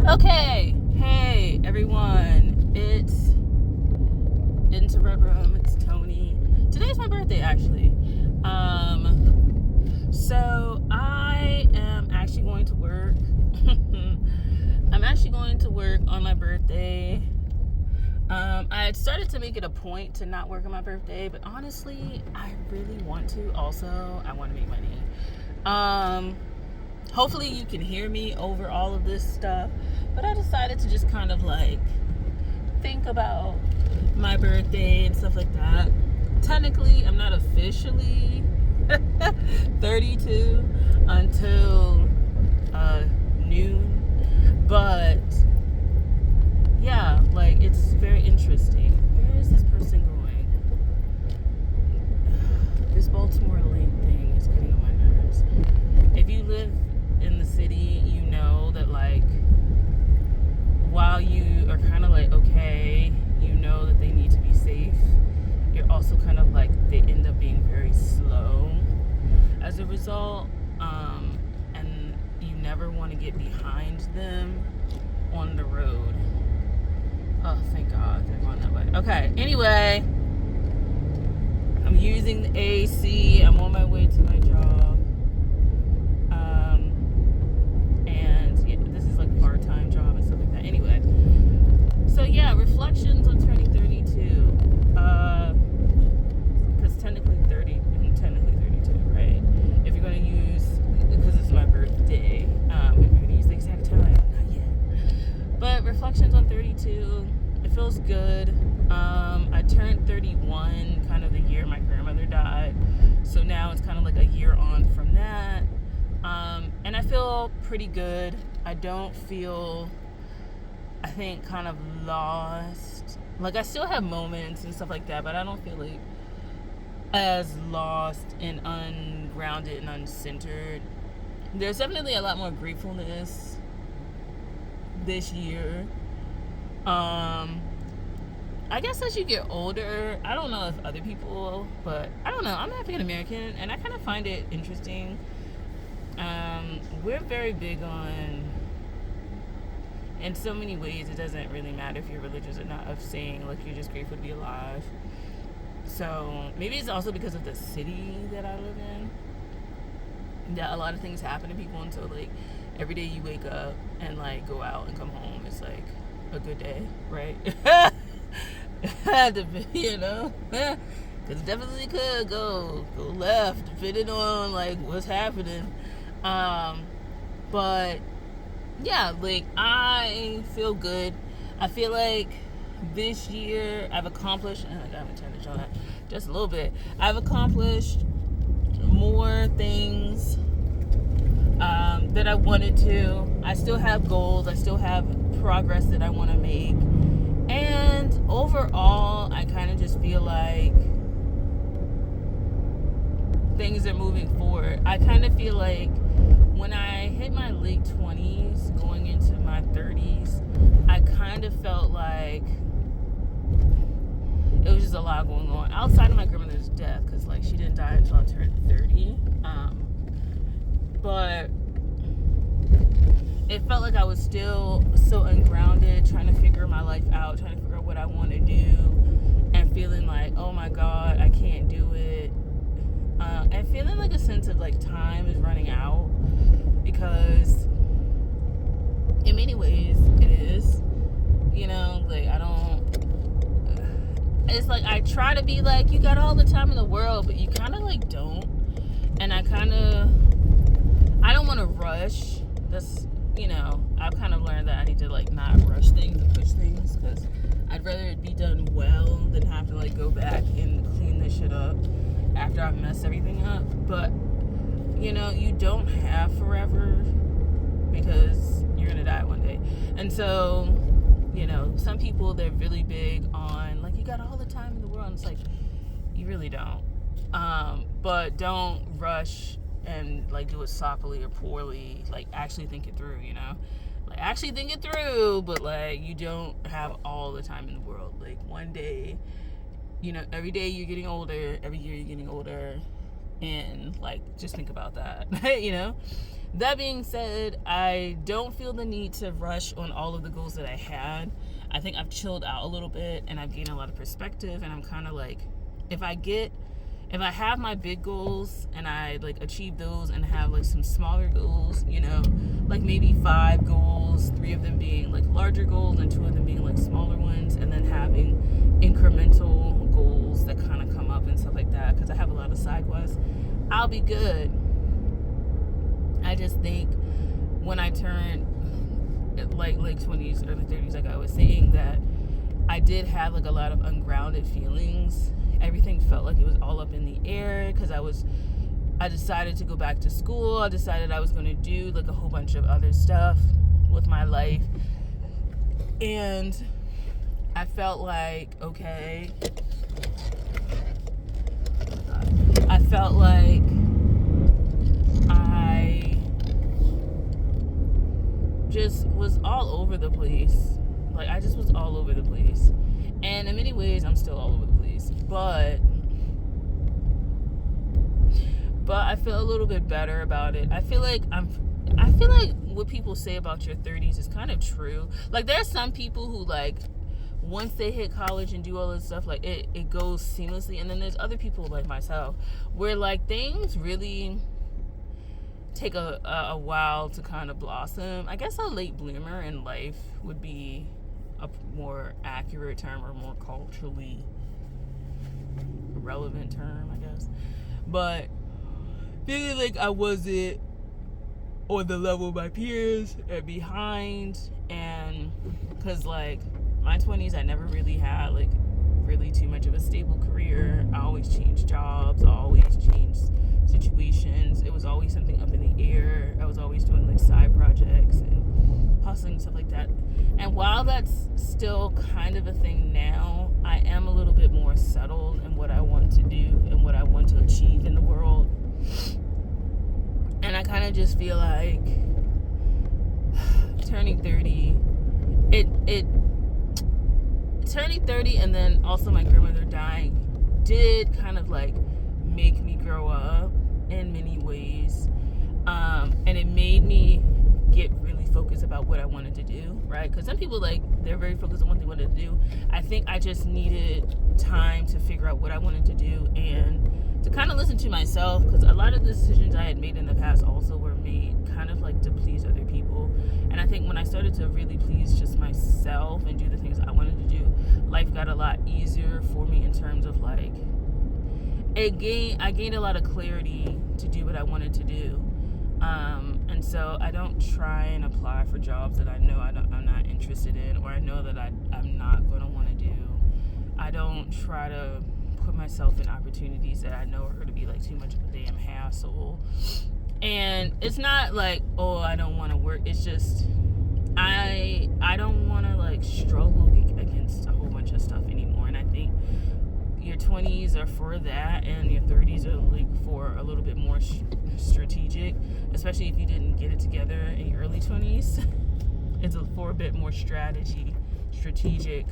Okay, hey everyone, it's Into Red Room, it's Tony. Today's my birthday actually. So I am actually going to work. I'm actually going to work on my birthday. I had started to make it a point to not work on my birthday, but honestly, I really want to. Also, I want to make money. Hopefully you can hear me over all of this stuff, but I decided to just kind of like think about my birthday and stuff like that. Technically, I'm not officially 32 until noon, but yeah, like it's very interesting. Where is this person going? This Baltimore link thing is getting on my nerves. If you live in the city, you know that like while you are kind of like okay, you know that they need to be safe, you're also kind of like they end up being very slow as a result, and you never want to get behind them on the road. Oh, thank God they're going that way. Okay, anyway, I'm using the AC. I'm on my way to my job. Part-time job and stuff like that. Anyway, so yeah, reflections on turning 32. Because technically 32, right? If you're gonna use, because it's my birthday, if you're gonna use the exact time, not yet. But reflections on 32, it feels good. I turned 31 kind of the year my grandmother died, so now it's kind of like a year on from that. And I feel pretty good. I don't feel, I think, kind of lost. Like, I still have moments and stuff like that, but I don't feel like as lost and ungrounded and uncentered. There's definitely a lot more gratefulness this year. I guess as you get older, I don't know if other people, but I don't know. I'm African American, and I kind of find it interesting. We're very big on, in so many ways, it doesn't really matter if you're religious or not, of saying like you're just grateful to be alive. So maybe it's also because of the city that I live in, that a lot of things happen to people until like every day you wake up and like go out and come home, it's like a good day, right? You know, because definitely could go left depending on like what's happening. But yeah, like I feel good. I feel like this year I've accomplished, and I gotta turn the show just a little bit. I've accomplished more things that I wanted to. I still have goals. I still have progress that I want to make. And overall, I kind of just feel like things are moving forward. I kind of feel like when I hit my late 20s, going into my 30s, I kind of felt like it was just a lot going on outside of my grandmother's death, because like she didn't die until I turned 30. But it felt like I was still so ungrounded, trying to figure my life out, trying to figure out what I want to do, and feeling like, oh my God, I can't do it. And feeling like a sense of like time is running out, because in many ways it is, you know, like I don't, it's like I try to be like, you got all the time in the world, but you kind of like don't. And I don't want to rush. That's, you know, I've kind of learned that I need to like not rush things and push things, because I'd rather it be done well than have to like go back and clean this shit up after I've messed everything up. But you know, you don't have forever, because you're gonna die one day. And so, you know, some people, they're really big on like, you got all the time in the world, and it's like, you really don't. But don't rush and like do it soppily or poorly. Like actually think it through, you know, like actually think it through. But like, you don't have all the time in the world. Like one day, you know, every day you're getting older, every year you're getting older, and like just think about that. You know, That being said, I don't feel the need to rush on all of the goals that I had. I think I've chilled out a little bit and I've gained a lot of perspective, and I'm kind of like, if I have my big goals and I like achieve those and have like some smaller goals, like maybe 5 goals, 3 of them being like larger goals and 2 of them being like smaller ones, and then having incremental goals that kind of come up and stuff like that, because I have a lot of side quests, I'll be good. I just think when I turned like 20s, early 30s, like I was saying, that I did have like a lot of ungrounded feelings. Everything felt like it was all up in the air because I decided to go back to school. I decided I was going to do like a whole bunch of other stuff with my life. And I felt like, okay, I felt like I just was all over the place. Like, I just was all over the place. And in many ways, I'm still all over the place. But I feel a little bit better about it. I feel like what people say about your 30s is kind of true. Like, there's some people who, like, once they hit college and do all this stuff, like, it goes seamlessly. And then there's other people like myself where, like, things really take a while to kind of blossom. I guess a late bloomer in life would be a more accurate term, or more culturally relevant term, I guess. But feeling like I wasn't on the level of my peers and behind, and because like my 20s, I never really had like really too much of a stable career. I always changed jobs, I always changed situations. It was always something up in the air. I was always doing like side projects and hustling and stuff like that. And while that's still kind of a thing now, I am a little bit more settled in what I want to do and what I want to achieve in the world. And I kind of just feel like turning 30, turning 30 and then also my grandmother dying did kind of like make me grow up in many ways. And it made me get really focused about what I wanted to do, right? Because some people, like, they're very focused on what they wanted to do. I think I just needed time to figure out what I wanted to do and to kind of listen to myself, because a lot of the decisions I had made in the past also were made kind of like to please other people. And I think when I started to really please just myself and do the things I wanted to do, life got a lot easier for me in terms of like, I gained a lot of clarity to do what I wanted to do. And so I don't try and apply for jobs that I know I'm not interested in, or I know that I'm not going to want to do. I don't try to put myself in opportunities that I know are going to be like too much of a damn hassle. And it's not like, oh, I don't want to work. It's just I don't want to like struggle against a whole bunch of stuff anymore. And I think your 20s are for that, and your 30s are like for a little bit more strategic, especially if you didn't get it together in your early 20s. It's for a bit more strategic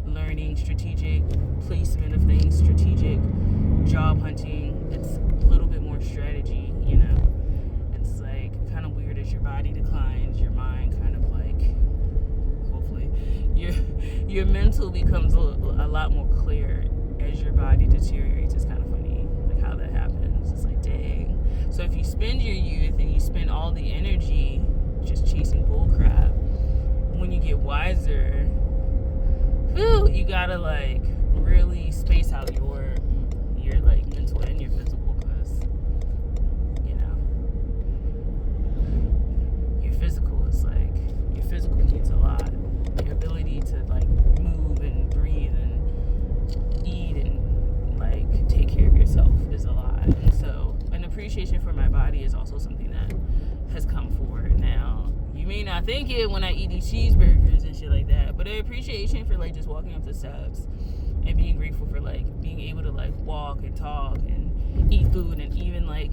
learning, strategic placement of things, strategic job hunting. It's a little bit more strategy, It's like kind of weird as your body declines, your mind kind of like, hopefully, your mental becomes a lot more clear as your body deteriorates. It's kind of funny, like how that happens. It's like, dang. So if you spend your youth and you spend all the energy just chasing bullcrap, when you get wiser, you gotta like really space out your like mental and your physical, because your physical is like, your physical means a lot. Your ability to like move and breathe and eat and like take care of yourself is a lot. And so an appreciation for my body is also something that has come forward now. You may not think it when I eat these cheeseburgers and shit like that, but an appreciation for like just walking up the steps and being grateful for like being able to like walk and talk and eat food. And even like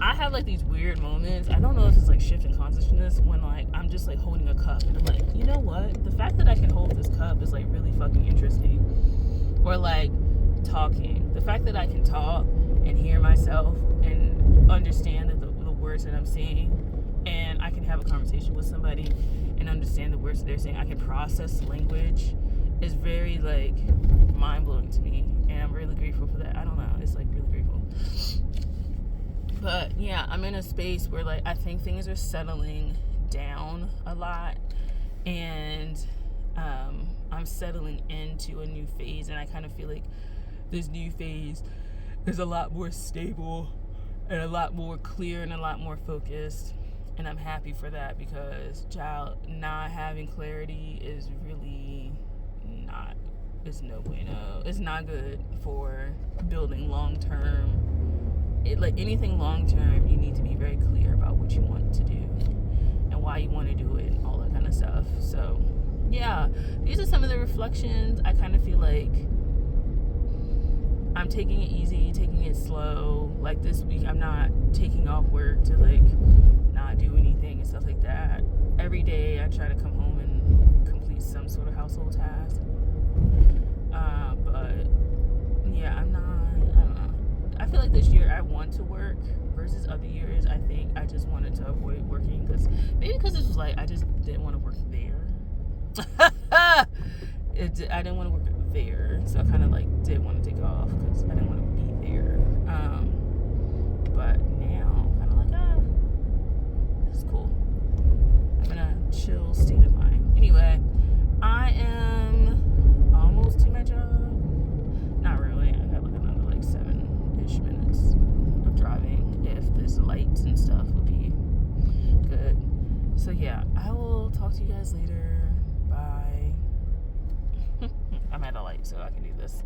I have like these weird moments, I don't know if it's like shift in consciousness, when like I'm just like holding a cup and I'm like, you know what, the fact that I can hold this cup is like really fucking interesting. Or like talking, the fact that I can talk and hear myself and understand that the words that I'm saying I can have a conversation with somebody and understand the words that they're saying. I can process language. Is very like mind-blowing to me, and I'm really grateful for that. I don't know, it's like really grateful. But yeah, I'm in a space where like I think things are settling down a lot, and I'm settling into a new phase, and I kind of feel like this new phase is a lot more stable and a lot more clear and a lot more focused, and I'm happy for that, because not having clarity is really it's no bueno. It's not good for building long term. Like anything long term, you need to be very clear about what you want to do and why you want to do it and all that kind of stuff. So yeah, these are some of the reflections. I kind of feel like I'm taking it easy, taking it slow. Like this week, I'm not taking off work to like not do anything and stuff like that. Every day I try to come home and complete some sort of household task. But yeah, I don't know. I feel like this year I want to work versus other years. I think I just wanted to avoid working because this was like I just didn't want to work there. I didn't want to work there, so I kind of like did want to take off because I didn't want to be there. But now I'm kind of like this is cool. I'm in a chill state of mind. Anyway, I am almost to my job. Not really. I got like another like 7-ish minutes of driving. If there's lights and stuff, will be good. So yeah, I will talk to you guys later. Bye. I'm at a light, so I can do this.